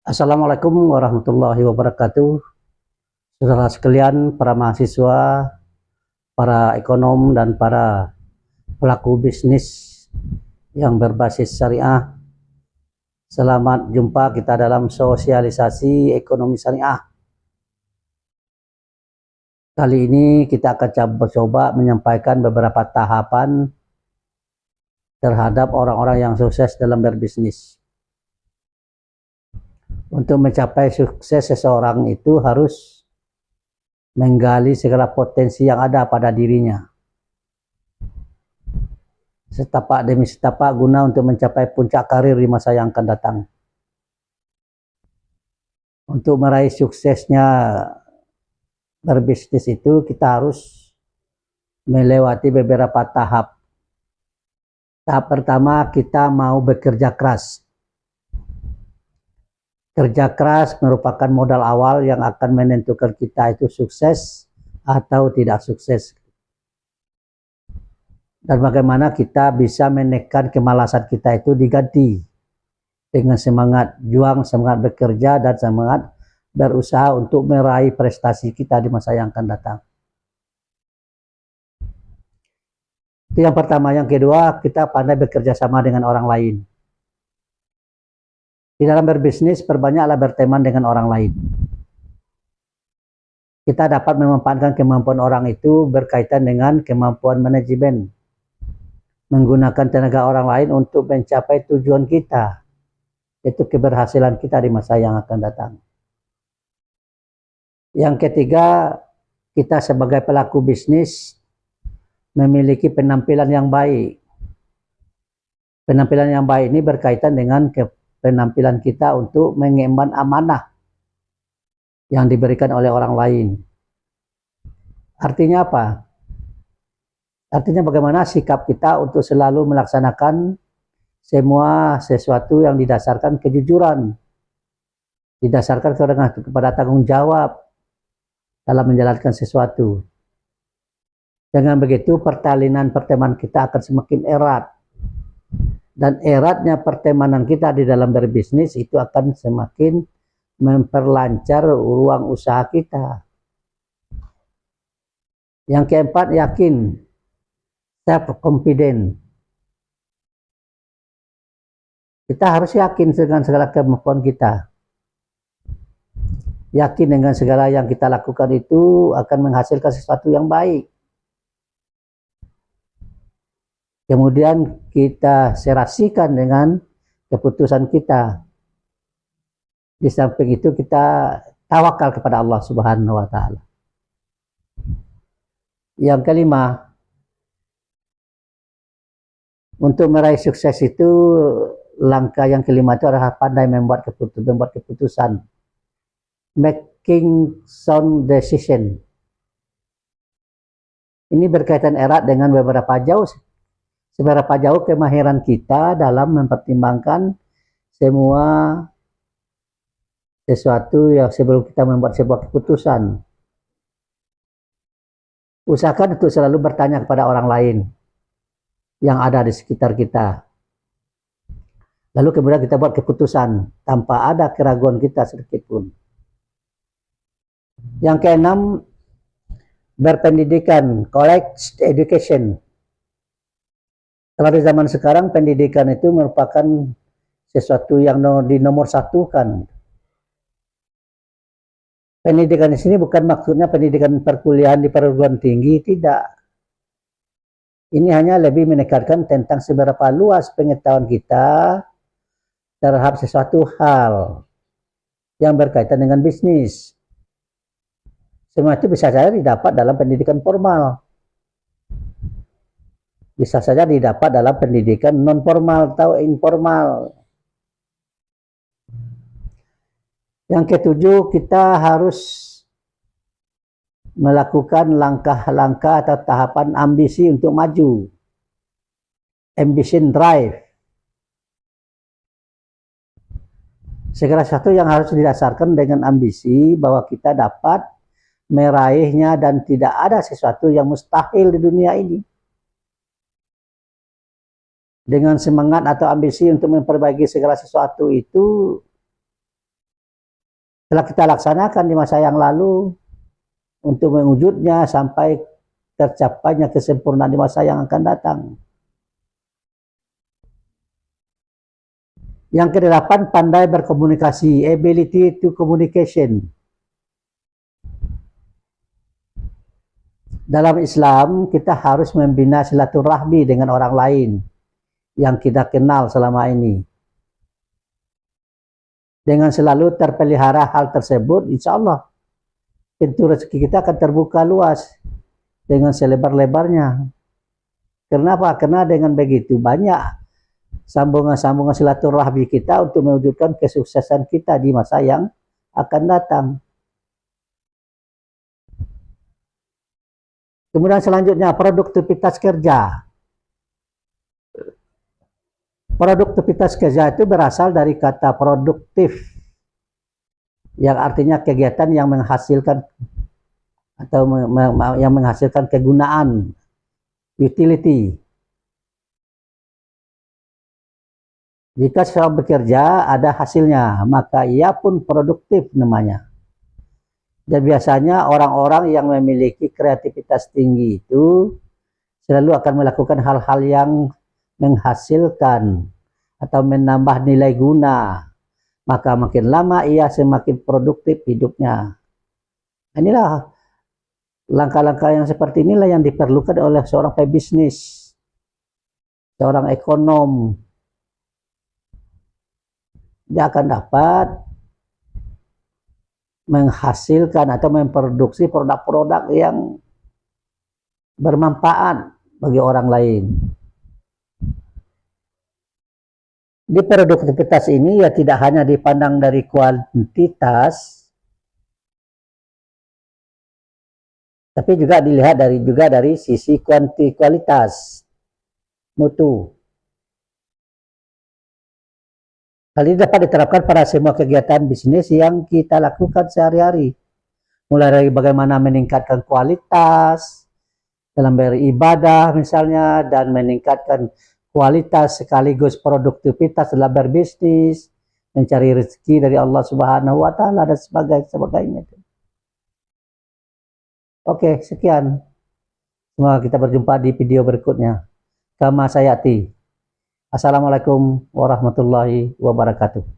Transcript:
Assalamualaikum warahmatullahi wabarakatuh. Saudara sekalian, para mahasiswa, para ekonom, dan para pelaku bisnis yang berbasis syariah. Selamat jumpa kita dalam sosialisasi ekonomi syariah. Kali ini kita akan coba menyampaikan beberapa tahapan terhadap orang-orang yang sukses dalam berbisnis. Untuk mencapai sukses seseorang itu harus menggali segala potensi yang ada pada dirinya. Setapak demi setapak guna untuk mencapai puncak karir di masa yang akan datang. Untuk meraih suksesnya berbisnis itu kita harus melewati beberapa tahap. Tahap pertama, kita mau bekerja keras. Kerja keras merupakan modal awal yang akan menentukan kita itu sukses atau tidak sukses. Dan bagaimana kita bisa menekan kemalasan kita itu diganti dengan semangat juang, semangat bekerja, dan semangat berusaha untuk meraih prestasi kita di masa yang akan datang. Itu yang pertama. Yang kedua, kita pandai bekerja sama dengan orang lain. Di dalam berbisnis, perbanyaklah berteman dengan orang lain. Kita dapat memanfaatkan kemampuan orang itu berkaitan dengan kemampuan manajemen, menggunakan tenaga orang lain untuk mencapai tujuan kita, yaitu keberhasilan kita di masa yang akan datang. Yang ketiga, kita sebagai pelaku bisnis memiliki penampilan yang baik. Penampilan yang baik ini berkaitan dengan penampilan kita untuk mengemban amanah yang diberikan oleh orang lain. Artinya apa? Artinya bagaimana sikap kita untuk selalu melaksanakan semua sesuatu yang didasarkan kejujuran, didasarkan kepada tanggung jawab dalam menjalankan sesuatu. Dengan begitu pertalinan pertemanan kita akan semakin erat. Dan eratnya pertemanan kita di dalam berbisnis itu akan semakin memperlancar ruang usaha kita. Yang keempat, yakin, self-confident. Kita harus yakin dengan segala kemampuan kita. Yakin dengan segala yang kita lakukan itu akan menghasilkan sesuatu yang baik. Kemudian kita serasikan dengan keputusan kita. Di samping itu kita tawakal kepada Allah Subhanahu wa Ta'ala. Yang kelima, untuk meraih sukses itu langkah yang kelima itu adalah pandai membuat keputusan, making sound decision. Ini berkaitan erat dengan seberapa jauh kemahiran kita dalam mempertimbangkan semua sesuatu yang sebelum kita membuat sebuah keputusan. Usahakan untuk selalu bertanya kepada orang lain yang ada di sekitar kita. Lalu kemudian kita buat keputusan tanpa ada keraguan kita sedikit pun. Yang keenam, berpendidikan, college education. Kalau di zaman sekarang pendidikan itu merupakan sesuatu yang dinomor satukan. Pendidikan di sini bukan maksudnya pendidikan perkuliahan di perguruan tinggi, tidak. Ini hanya lebih menekankan tentang seberapa luas pengetahuan kita terhadap sesuatu hal yang berkaitan dengan bisnis. Semua itu bisa saja didapat dalam pendidikan formal. Bisa saja didapat dalam pendidikan non formal atau informal. Yang ketujuh, kita harus melakukan langkah-langkah atau tahapan ambisi untuk maju. Ambition drive. Segala sesuatu yang harus didasarkan dengan ambisi bahwa kita dapat meraihnya dan tidak ada sesuatu yang mustahil di dunia ini. Dengan semangat atau ambisi untuk memperbaiki segala sesuatu itu telah kita laksanakan di masa yang lalu untuk mewujudnya sampai tercapainya kesempurnaan di masa yang akan datang. Yang kedelapan, pandai berkomunikasi, ability to communication. Dalam Islam, kita harus membina silaturahmi dengan orang lain yang kita kenal selama ini. Dengan selalu terpelihara hal tersebut, insya Allah pintu rezeki kita akan terbuka luas dengan selebar-lebarnya. Kenapa? Karena dengan begitu banyak sambungan-sambungan silaturahmi kita untuk mewujudkan kesuksesan kita di masa yang akan datang. Kemudian selanjutnya, produktivitas kerja. Produktivitas kerja itu berasal dari kata produktif, yang artinya kegiatan yang menghasilkan atau yang menghasilkan kegunaan, utility. Jika seorang bekerja ada hasilnya, maka ia pun produktif namanya. Dan biasanya orang-orang yang memiliki kreativitas tinggi itu selalu akan melakukan hal-hal yang menghasilkan atau menambah nilai guna. Maka makin lama ia semakin produktif hidupnya. Inilah langkah-langkah yang seperti inilah yang diperlukan oleh seorang pebisnis, seorang ekonom. Dia akan dapat menghasilkan atau memproduksi produk-produk yang bermanfaat bagi orang lain. Di produktivitas ini ya tidak hanya dipandang dari kuantitas, tapi juga dilihat dari sisi kualitas, mutu. Hal ini dapat diterapkan pada semua kegiatan bisnis yang kita lakukan sehari-hari. Mulai dari bagaimana meningkatkan kualitas dalam beribadah misalnya, dan meningkatkan kualitas sekaligus produktivitas dalam berbisnis, mencari rezeki dari Allah Subhanahu wa Ta'ala, dan sebagainya. Oke, sekian. Semoga kita berjumpa di video berikutnya. Kama sayati. Assalamualaikum warahmatullahi wabarakatuh.